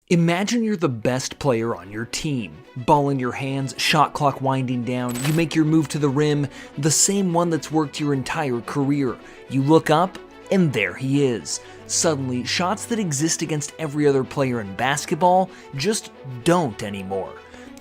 Imagine you're the best player on your team. Ball in your hands, shot clock winding down, you make your move to the rim, the same one that's worked your entire career. You look up, and there he is. Suddenly, shots that exist against every other player in basketball just don't anymore.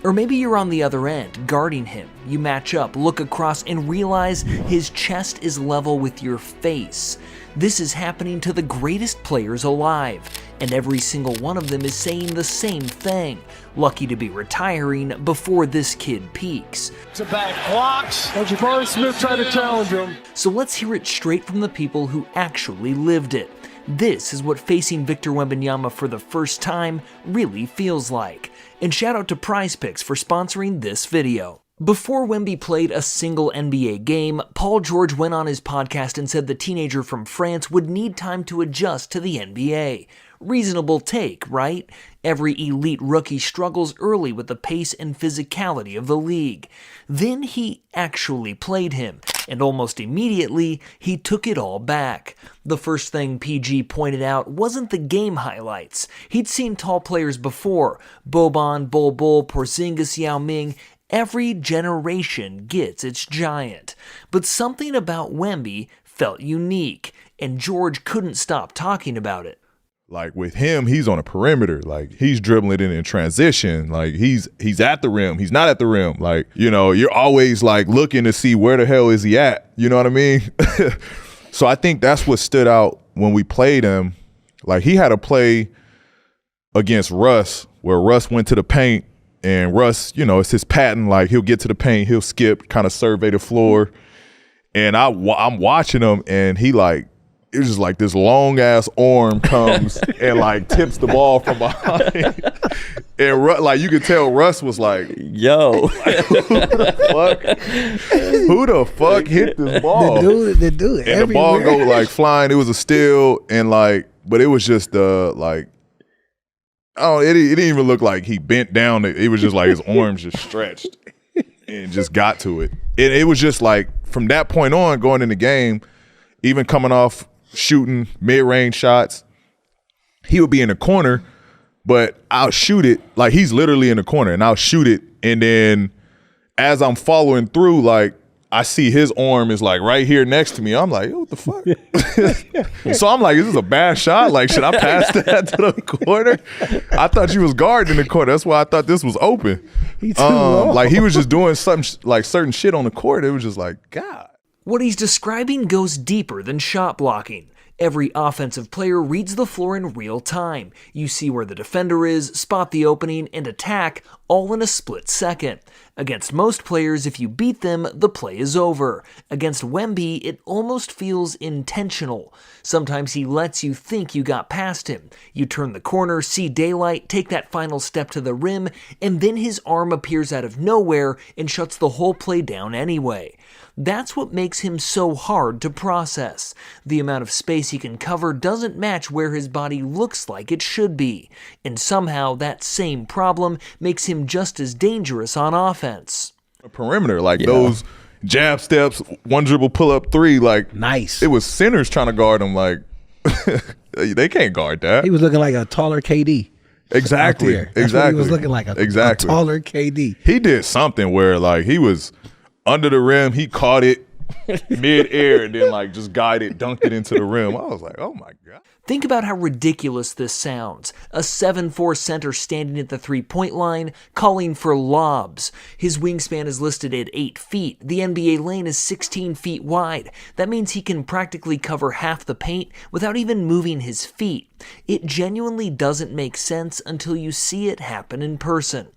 Or maybe you're on the other end, guarding him. You match up, look across, and realize his chest is level with your face. This is happening to the greatest players alive, and every single one of them is saying the same thing. Lucky to be retiring before this kid peaks. It's a back blocks. Jabari Smith tried to challenge him. So let's hear it straight from the people who actually lived it. This is what facing Victor Wembanyama for the first time really feels like. And shout out to Prize Picks for sponsoring this video. Before Wemby played a single NBA game, Paul George went on his podcast and said the teenager from France would need time to adjust to the NBA. Reasonable take, right? Every elite rookie struggles early with the pace and physicality of the league. Then he actually played him, and almost immediately, he took it all back. The first thing PG pointed out wasn't the game highlights. He'd seen tall players before: Boban, Bol, Porzingis, Yao Ming. Every generation gets its giant. But something about Wemby felt unique, and George couldn't stop talking about it. Like with him, he's on a perimeter. Like he's dribbling it in transition. Like he's at the rim. He's not at the rim. Like, you know, you're always like looking to see where the hell is he at. You know what I mean? So I think that's what stood out when we played him. Like he had a play against Russ where Russ went to the paint, and Russ, you know, it's his pattern. Like he'll get to the paint, he'll skip, kind of survey the floor. And I'm watching him, and he like, it was just like this long ass arm comes and like tips the ball from behind. And like you could tell Russ was like, yo, who the fuck hit this ball? They do it. And everywhere. The ball go like flying. It was a steal, and like, but it was just like, oh, it didn't even look like he bent down. It was just like his arms just stretched and just got to it. And it was just like from that point on, going in the game, even coming off shooting mid-range shots, he would be in the corner, but I'll shoot it. Like he's literally in the corner, and I'll shoot it. And then as I'm following through, like I see his arm is like right here next to me. I'm like, what the fuck? So I'm like, is this a bad shot? Like, should I pass that to the corner? I thought you was guarding the corner. That's why I thought this was open. Like he was just doing something like certain shit on the court. It was just like, God. What he's describing goes deeper than shot blocking. Every offensive player reads the floor in real time. You see where the defender is, spot the opening, and attack, all in a split second. Against most players, if you beat them, the play is over. Against Wemby, it almost feels intentional. Sometimes he lets you think you got past him. You turn the corner, see daylight, take that final step to the rim, and then his arm appears out of nowhere and shuts the whole play down anyway. That's what makes him so hard to process. The amount of space he can cover doesn't match where his body looks like it should be. And somehow that same problem makes him just as dangerous on offense. A perimeter, like those jab steps, one dribble pull up three, like nice. It was centers trying to guard him, like they can't guard that. He was looking like a taller KD. Exactly. That's what he was looking like, a taller KD. He did something where like he was under the rim, he caught it mid-air and then like just guided, dunked it into the rim. I was like, oh my God. Think about how ridiculous this sounds. A 7'4" center standing at the three-point line, calling for lobs. His wingspan is listed at 8 feet. The NBA lane is 16 feet wide. That means he can practically cover half the paint without even moving his feet. It genuinely doesn't make sense until you see it happen in person.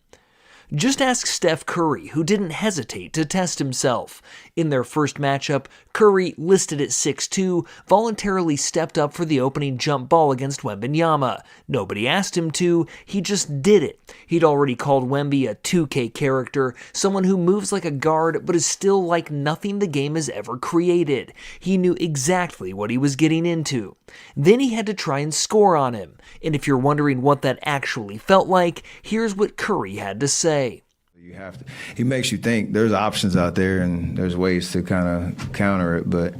Just ask Steph Curry, who didn't hesitate to test himself. In their first matchup, Curry, listed at 6'2", voluntarily stepped up for the opening jump ball against Wembanyama. Nobody asked him to, he just did it. He'd already called Wemby a 2K character, someone who moves like a guard but is still like nothing the game has ever created. He knew exactly what he was getting into. Then he had to try and score on him. And if you're wondering what that actually felt like, here's what Curry had to say. You have to. He makes you think there's options out there and there's ways to kind of counter it, but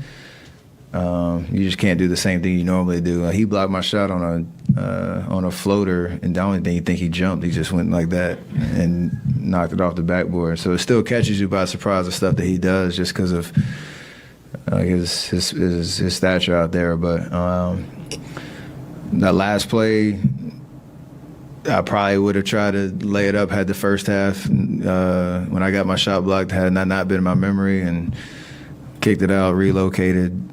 You just can't do the same thing you normally do. He blocked my shot on a floater, and the only thing you think he jumped, he just went like that and knocked it off the backboard. So it still catches you by surprise, the stuff that he does, just because of his stature out there. But that last play, I probably would have tried to lay it up had the first half, when I got my shot blocked, had not been in my memory, and kicked it out, relocated.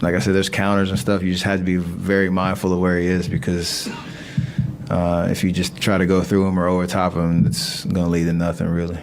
Like I said, there's counters and stuff. You just have to be very mindful of where he is, because if you just try to go through him or over top him, it's going to lead to nothing, really.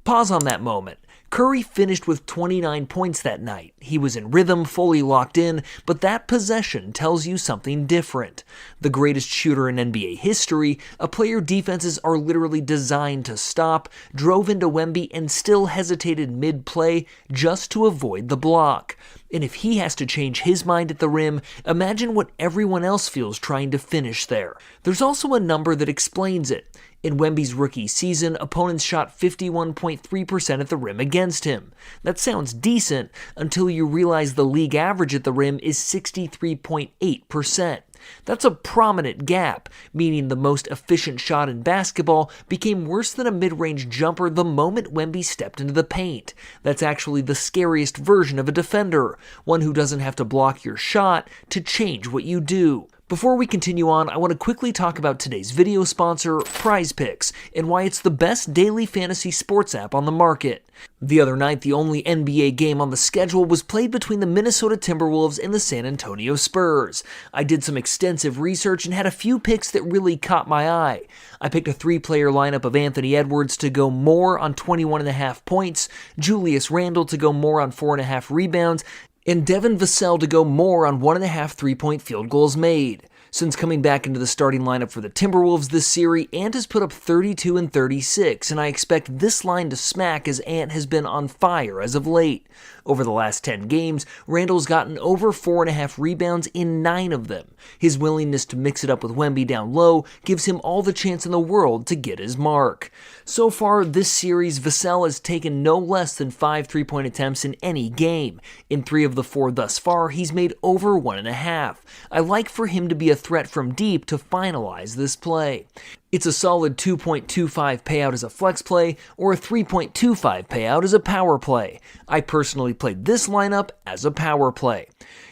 Pause on that moment. Curry finished with 29 points that night. He was in rhythm, fully locked in, but that possession tells you something different. The greatest shooter in NBA history, a player defenses are literally designed to stop, drove into Wemby and still hesitated mid-play just to avoid the block. And if he has to change his mind at the rim, imagine what everyone else feels trying to finish there. There's also a number that explains it. In Wemby's rookie season, opponents shot 51.3% at the rim against him. That sounds decent until you realize the league average at the rim is 63.8%. That's a prominent gap, meaning the most efficient shot in basketball became worse than a mid-range jumper the moment Wemby stepped into the paint. That's actually the scariest version of a defender, one who doesn't have to block your shot to change what you do. Before we continue on, I want to quickly talk about today's video sponsor, Prize Picks, and why it's the best daily fantasy sports app on the market. The other night, the only NBA game on the schedule was played between the Minnesota Timberwolves and the San Antonio Spurs. I did some extensive research and had a few picks that really caught my eye. I picked a 3-player lineup of Anthony Edwards to go more on 21.5 points, Julius Randle to go more on 4.5 rebounds, and Devin Vassell to go more on 1.5 3-point field goals made. Since coming back into the starting lineup for the Timberwolves this series, Ant has put up 32 and 36, and I expect this line to smack as Ant has been on fire as of late. Over the last 10 games, Randall's gotten over 4.5 rebounds in 9 of them. His willingness to mix it up with Wemby down low gives him all the chance in the world to get his mark. So far this series, Vassell has taken no less than 5 3-point attempts in any game. In 3 of the 4 thus far, he's made over 1.5. I like for him to be a threat from deep to finalize this play. It's a solid 2.25 payout as a flex play or a 3.25 payout as a power play. I personally played this lineup as a power play.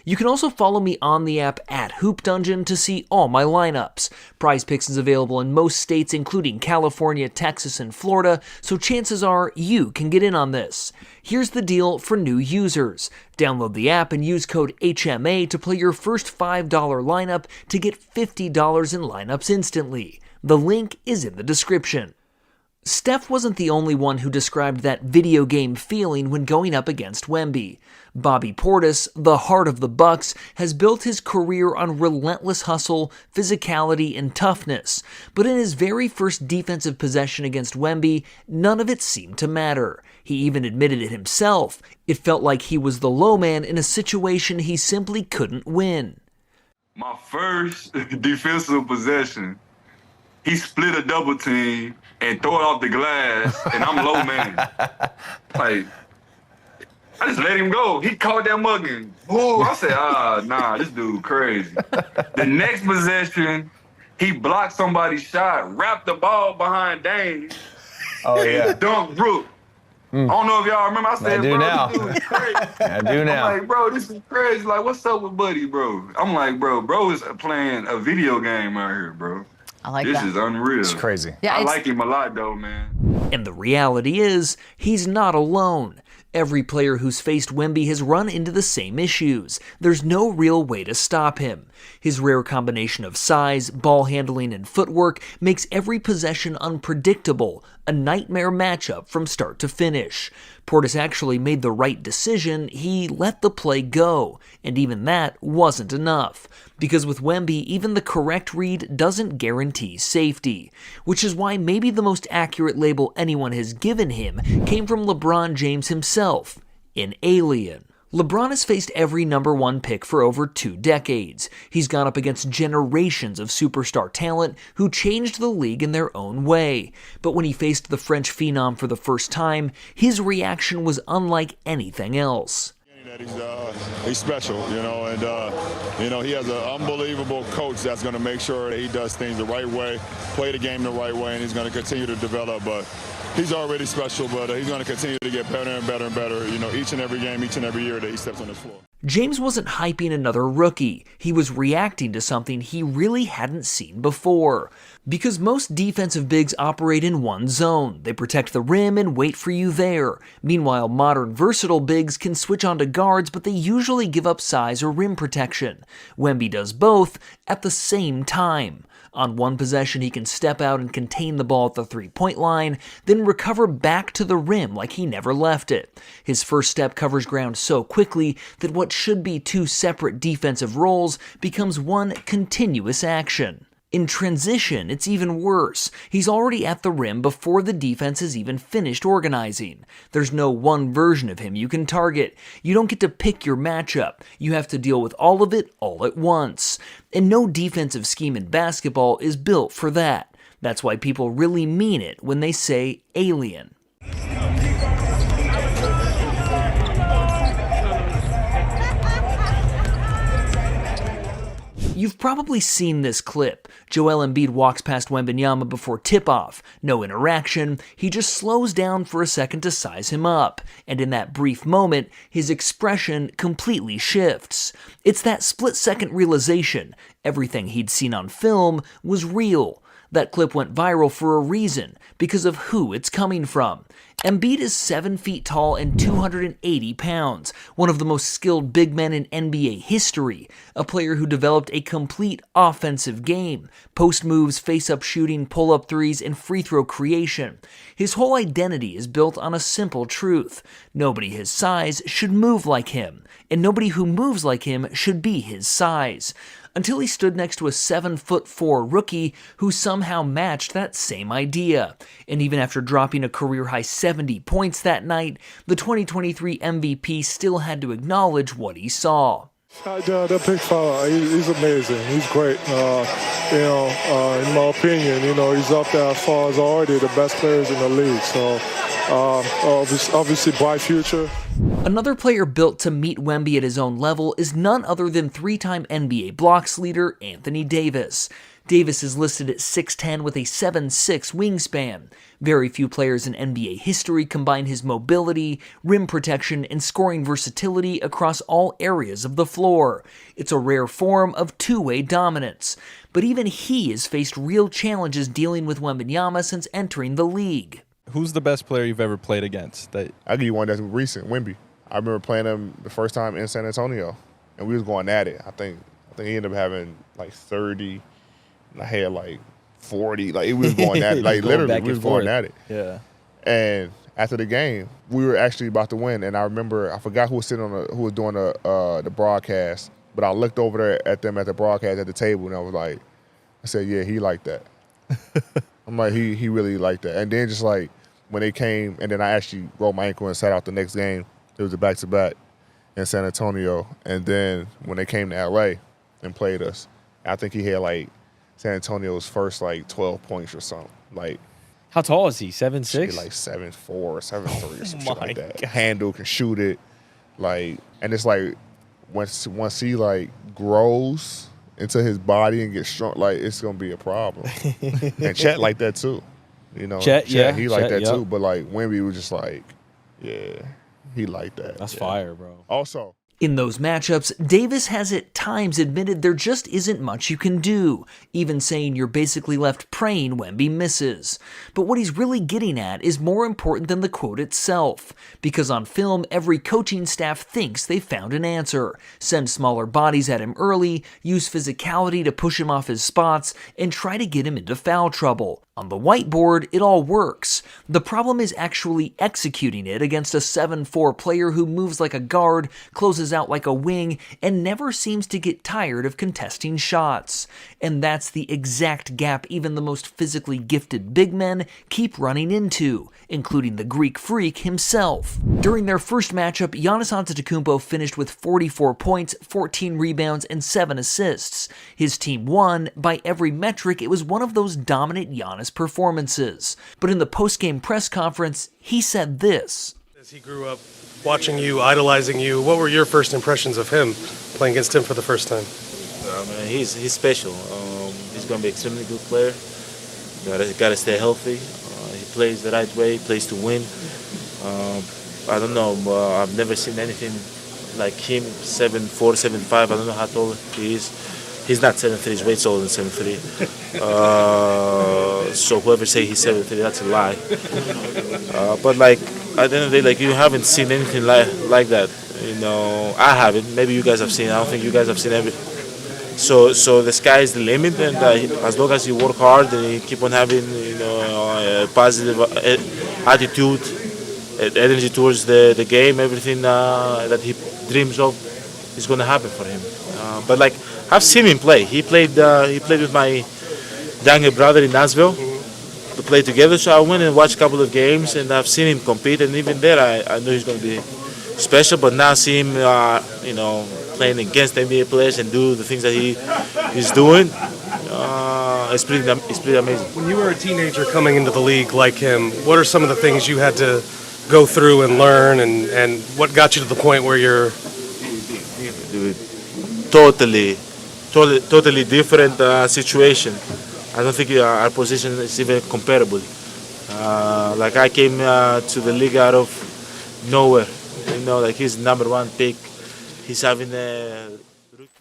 You can also follow me on the app at Hoop Dungeon to see all my lineups. Prize Picks is available in most states including California, Texas, and Florida, so chances are you can get in on this. Here's the deal for new users. Download the app and use code HMA to play your first $5 lineup to get $50 in lineups instantly. The link is in the description. Steph wasn't the only one who described that video game feeling when going up against Wemby. Bobby Portis, the heart of the Bucks, has built his career on relentless hustle, physicality, and toughness. But in his very first defensive possession against Wemby, none of it seemed to matter. He even admitted it himself. It felt like he was the low man in a situation he simply couldn't win. My first defensive possession, he split a double team and throw it off the glass, and I'm low man. Like, I just let him go. He caught that mug and, whoa, I said, nah, this dude crazy. The next possession, he blocked somebody's shot, wrapped the ball behind Dane, and dunked Brook. I don't know if y'all remember. I said, bro, this dude is crazy. I do now. I'm like, bro, this is crazy. Like, what's up with Buddy, bro? I'm like, bro is playing a video game out here, bro. I like this that. Is unreal. It's crazy. Yeah, I like him a lot, though, man. And the reality is, he's not alone. Every player who's faced Wemby has run into the same issues. There's no real way to stop him. His rare combination of size, ball handling, and footwork makes every possession unpredictable, a nightmare matchup from start to finish. Portis actually made the right decision. He let the play go, and even that wasn't enough. Because with Wemby, even the correct read doesn't guarantee safety. Which is why maybe the most accurate label anyone has given him came from LeBron James himself, an alien. LeBron has faced every number 1 pick for over 2 decades. He's gone up against generations of superstar talent who changed the league in their own way. But when he faced the French phenom for the first time, his reaction was unlike anything else. He's special, and he has an unbelievable coach that's going to make sure that he does things the right way, play the game the right way, and he's going to continue to develop. But he's already special, but he's going to continue to get better and better and better, each and every game, each and every year that he steps on this floor. James wasn't hyping another rookie. He was reacting to something he really hadn't seen before. Because most defensive bigs operate in one zone. They protect the rim and wait for you there. Meanwhile, modern versatile bigs can switch onto guards, but they usually give up size or rim protection. Wemby does both at the same time. On one possession, he can step out and contain the ball at the three-point line, then recover back to the rim like he never left it. His first step covers ground so quickly that what should be two separate defensive roles becomes one continuous action. In transition, it's even worse. He's already at the rim before the defense has even finished organizing. There's no one version of him you can target. You don't get to pick your matchup. You have to deal with all of it all at once. And no defensive scheme in basketball is built for that. That's why people really mean it when they say alien. You've probably seen this clip. Joel Embiid walks past Wembanyama before tip-off. No interaction, he just slows down for a second to size him up. And in that brief moment, his expression completely shifts. It's that split-second realization. Everything he'd seen on film was real. That clip went viral for a reason, because of who it's coming from. Embiid is 7 feet tall and 280 pounds, one of the most skilled big men in NBA history, a player who developed a complete offensive game, post moves, face-up shooting, pull-up threes, and free-throw creation. His whole identity is built on a simple truth. Nobody his size should move like him, and nobody who moves like him should be his size. Until he stood next to a 7'4" rookie who somehow matched that same idea. And even after dropping a career-high 70 points that night, the 2023 MVP still had to acknowledge what he saw. That big fella, he's amazing. He's great. In my opinion, he's up there as far as already the best players in the league. So, obviously, bright future. Another player built to meet Wemby at his own level is none other than three-time NBA blocks leader Anthony Davis. Davis is listed at 6'10" with a 7'6" wingspan. Very few players in NBA history combine his mobility, rim protection, and scoring versatility across all areas of the floor. It's a rare form of two-way dominance. But even he has faced real challenges dealing with Wembanyama since entering the league. Who's the best player you've ever played against? I'll give you one that's recent, Wemby. I remember playing him the first time in San Antonio, and we was going at it. I think he ended up having like 30, and I had like 40. Like, it was going at it. Like, literally, we was going at it. Yeah. And after the game, we were actually about to win, and I remember, I forgot who was sitting who was doing the broadcast, but I looked over there at them at the broadcast at the table, and I said, yeah, he liked that. I'm like, he really liked that. And then just like, when they came, and then I actually rolled my ankle and sat out the next game. It was a back-to-back in San Antonio. And then when they came to L.A. and played us, I think he had, like, San Antonio's first, like, 12 points or something. Like, how tall is he? 7'6"? Like 7'4", 7'3", or some shit like that. Handle, can shoot it. Like, and it's like, once he, like, grows into his body and gets strong, like, it's going to be a problem. And Chet like that, too. Chet, he liked that too. But like Wemby was just like, yeah, he liked that. That's fire, bro. Also, in those matchups, Davis has at times admitted there just isn't much you can do, even saying you're basically left praying Wemby misses. But what he's really getting at is more important than the quote itself, because on film, every coaching staff thinks they found an answer. Send smaller bodies at him early, use physicality to push him off his spots, and try to get him into foul trouble. On the whiteboard, it all works. The problem is actually executing it against a 7'4" player who moves like a guard, closes out like a wing, and never seems to get tired of contesting shots. And that's the exact gap even the most physically gifted big men keep running into, including the Greek freak himself. During their first matchup, Giannis Antetokounmpo finished with 44 points, 14 rebounds, and 7 assists. His team won. By every metric, it was one of those dominant Giannis performances. But in the post-game press conference, he said this. As he grew up watching you, idolizing you, what were your first impressions of him playing against him for the first time? Man, he's special. He's going to be an extremely good player. Got to stay healthy. He plays the right way. He plays to win. I don't know. I've never seen anything like him. 7'4", 7'5". I don't know how tall he is. He's not 7'3". He's way taller than 7'3". So whoever say he's 7'3", that's a lie. But like at the end of the day, like you haven't seen anything like that. You know, I haven't. Maybe you guys have seen. I don't think you guys have seen everything. So the sky is the limit, and as long as you work hard and you keep on having, a positive attitude, energy towards the game, everything that he dreams of is going to happen for him. But like I've seen him play. He played with my younger brother in Nashville. To play together, so I went and watched a couple of games, and I've seen him compete, and even there, I know he's going to be special. But now see him, playing against NBA players and do the things that he's doing, it's pretty amazing. When you were a teenager coming into the league like him, what are some of the things you had to go through and learn, and what got you to the point where you're totally different situation? I don't think our position is even comparable. Like I came to the league out of nowhere. Like he's number one pick. He's having a...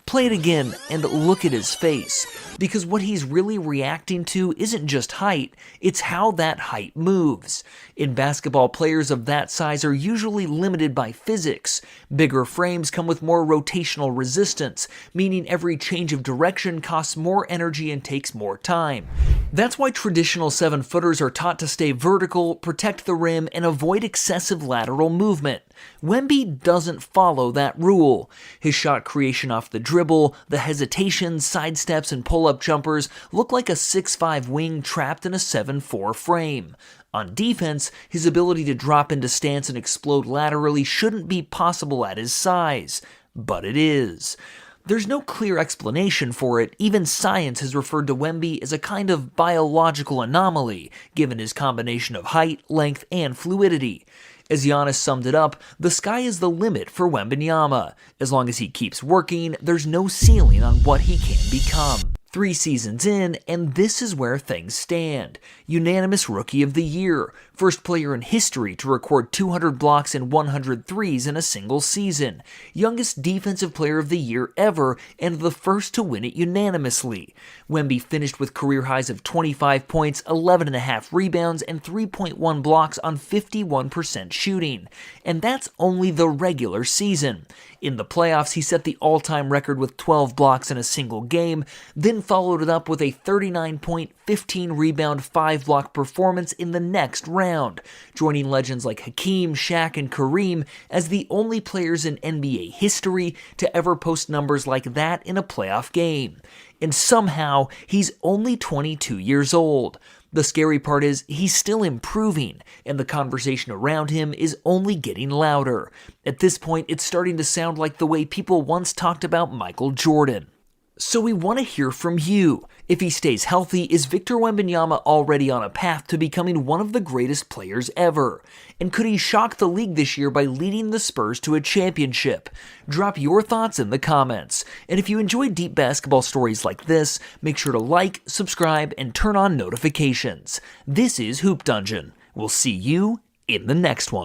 Play it again and look at his face, because what he's really reacting to isn't just height, it's how that height moves. In basketball, players of that size are usually limited by physics. Bigger frames come with more rotational resistance, meaning every change of direction costs more energy and takes more time. That's why traditional 7-footers are taught to stay vertical, protect the rim, and avoid excessive lateral movement. Wemby doesn't follow that rule. His shot creation off the dribble, the hesitations, sidesteps, and pull-up jumpers look like a 6'5" wing trapped in a 7'4" frame. On defense, his ability to drop into stance and explode laterally shouldn't be possible at his size, but it is. There's no clear explanation for it. Even science has referred to Wemby as a kind of biological anomaly, given his combination of height, length, and fluidity. As Giannis summed it up, the sky is the limit for Wembanyama. As long as he keeps working, there's no ceiling on what he can become. 3 seasons in, and this is where things stand. Unanimous Rookie of the Year, first player in history to record 200 blocks and 100 threes in a single season, youngest Defensive Player of the Year ever, and the first to win it unanimously. Wemby finished with career highs of 25 points, 11.5 rebounds, and 3.1 blocks on 51% shooting. And that's only the regular season. In the playoffs, he set the all-time record with 12 blocks in a single game, then followed it up with a 39-point, 15-rebound, 5-block performance in the next round, joining legends like Hakeem, Shaq, and Kareem as the only players in NBA history to ever post numbers like that in a playoff game. And somehow, he's only 22 years old. The scary part is he's still improving, and the conversation around him is only getting louder. At this point, it's starting to sound like the way people once talked about Michael Jordan. So we want to hear from you. If he stays healthy, is Victor Wembanyama already on a path to becoming one of the greatest players ever? And could he shock the league this year by leading the Spurs to a championship? Drop your thoughts in the comments. And if you enjoy deep basketball stories like this, make sure to like, subscribe, and turn on notifications. This is Hoop Dungeon. We'll see you in the next one.